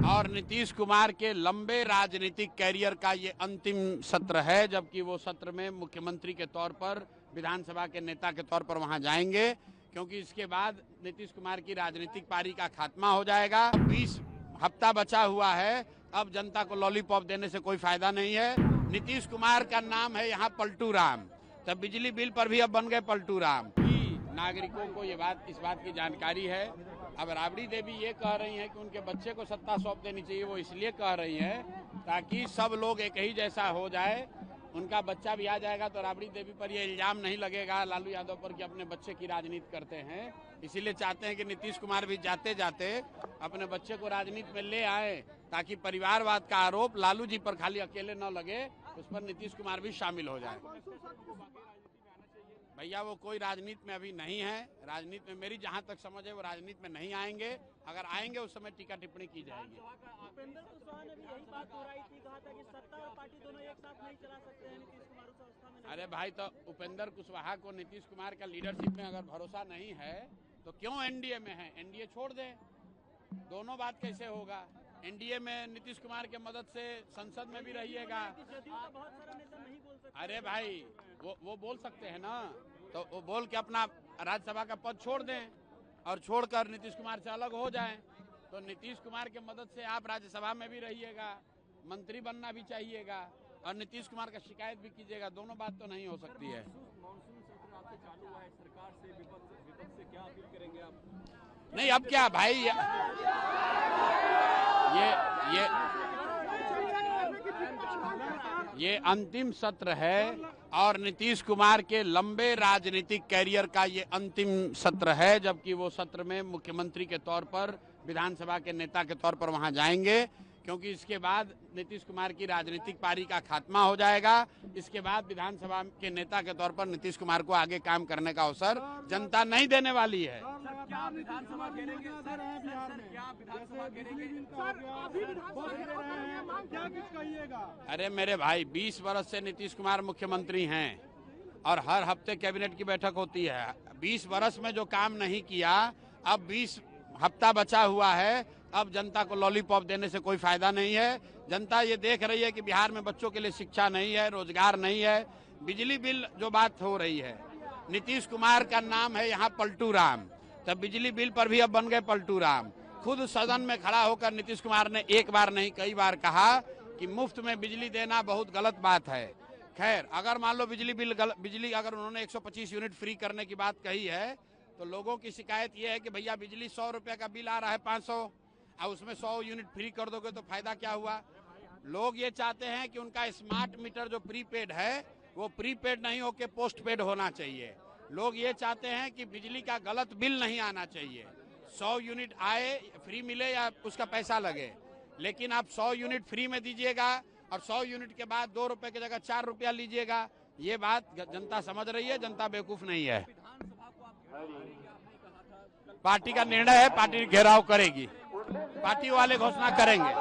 और नीतीश कुमार के लंबे राजनीतिक कैरियर का ये अंतिम सत्र है, जबकि वो सत्र में मुख्यमंत्री के तौर पर, विधानसभा के नेता के तौर पर वहां जाएंगे, क्योंकि इसके बाद नीतीश कुमार की राजनीतिक पारी का खात्मा हो जाएगा। 20 हफ्ता बचा हुआ है, अब जनता को लॉलीपॉप देने से कोई फायदा नहीं है। नीतीश कुमार का नाम है यहाँ पलटू राम, तब बिजली बिल पर भी अब बन गए पलटू राम। नागरिकों को इस बात की जानकारी है। अब राबड़ी देवी ये कह रही हैं कि उनके बच्चे को सत्ता सौंप देनी चाहिए, वो इसलिए कह रही हैं ताकि सब लोग एक ही जैसा हो जाए, उनका बच्चा भी आ जाएगा तो राबड़ी देवी पर ये इल्जाम नहीं लगेगा लालू यादव पर कि अपने बच्चे की राजनीति करते हैं। इसीलिए चाहते हैं कि नीतीश कुमार भी जाते जाते अपने बच्चे को राजनीति में ले आए, ताकि परिवारवाद का आरोप लालू जी पर खाली अकेले न लगे, उस पर नीतीश कुमार भी शामिल हो जाए। भैया वो कोई राजनीति में अभी नहीं है, राजनीति में मेरी जहां तक समझ है वो राजनीति में नहीं आएंगे, अगर आएंगे उस समय टीका टिप्पणी की जाएगी। उपेंद्र कुशवाहा ने भी यही बात दोहराई थी, कहा था कि सत्ता और पार्टी दोनों एक साथ नहीं चला सकते हैं, नीतीश कुमार उस अवस्था में। अरे भाई, तो उपेंद्र कुशवाहा को नीतीश कुमार का लीडरशिप में अगर भरोसा नहीं है तो क्यों एनडीए में है? एनडीए छोड़ दे, दोनों बात कैसे होगा? एनडीए में नीतीश कुमार के मदद से संसद में भी रहिएगा। अरे भाई वो बोल सकते हैं ना, तो वो बोल के अपना राज्यसभा का पद छोड़ दें और छोड़कर नीतीश कुमार से अलग हो जाएं। तो नीतीश कुमार के मदद से आप राज्यसभा में भी रहिएगा, मंत्री बनना भी चाहिएगा और नीतीश कुमार का शिकायत भी कीजिएगा, दोनों बात तो नहीं हो सकती है। मॉनसून सत्र आपसे चालू हुआ है, सरकार से विपक्ष से क्या अपील करेंगे आप? नहीं, अब क्या भाई, ये अंतिम सत्र है और नीतीश कुमार के लंबे राजनीतिक कैरियर का ये अंतिम सत्र है, जबकि वो सत्र में मुख्यमंत्री के तौर पर, विधानसभा के नेता के तौर पर वहां जाएंगे, क्योंकि इसके बाद नीतीश कुमार की राजनीतिक पारी का खात्मा हो जाएगा। इसके बाद विधानसभा के नेता के तौर पर नीतीश कुमार को आगे काम करने का अवसर जनता नहीं देने वाली है। क्या विधानसभा घेरेंगे? क्या कुछ कहिएगा? अरे मेरे भाई, 20 वर्ष से नीतीश कुमार मुख्यमंत्री हैं और हर हफ्ते कैबिनेट की बैठक होती है। 20 वर्ष में जो काम नहीं किया, अब 20 हफ्ता बचा हुआ है, अब जनता को लॉलीपॉप देने से कोई फायदा नहीं है। जनता ये देख रही है कि बिहार में बच्चों के लिए शिक्षा नहीं है, रोजगार नहीं है, बिजली बिल जो बात हो रही है, नीतीश कुमार का नाम है यहाँ पलटू राम, तब बिजली बिल पर भी अब बन गए पलटू राम। खुद सदन में खड़ा होकर नीतीश कुमार ने एक बार नहीं कई बार कहा कि मुफ्त में बिजली देना बहुत गलत बात है। खैर, अगर मान लो बिजली अगर उन्होंने 125 यूनिट फ्री करने की बात कही है, तो लोगों की शिकायत यह है कि भैया बिजली 100 रुपये का बिल आ रहा है 500, और उसमें 100 यूनिट फ्री कर दोगे तो फायदा क्या हुआ? लोग ये चाहते हैं कि उनका स्मार्ट मीटर जो प्रीपेड है वो प्रीपेड नहीं होकर पोस्टपेड होना चाहिए। लोग ये चाहते हैं कि बिजली का गलत बिल नहीं आना चाहिए, 100 यूनिट आए फ्री मिले या उसका पैसा लगे, लेकिन आप 100 यूनिट फ्री में दीजिएगा और 100 यूनिट के बाद 2 रुपए की जगह 4 रुपया लीजिएगा। ये बात जनता समझ रही है, जनता बेवकूफ नहीं है। पार्टी का निर्णय है, पार्टी घेराव करेगी, पार्टी वाले घोषणा करेंगे।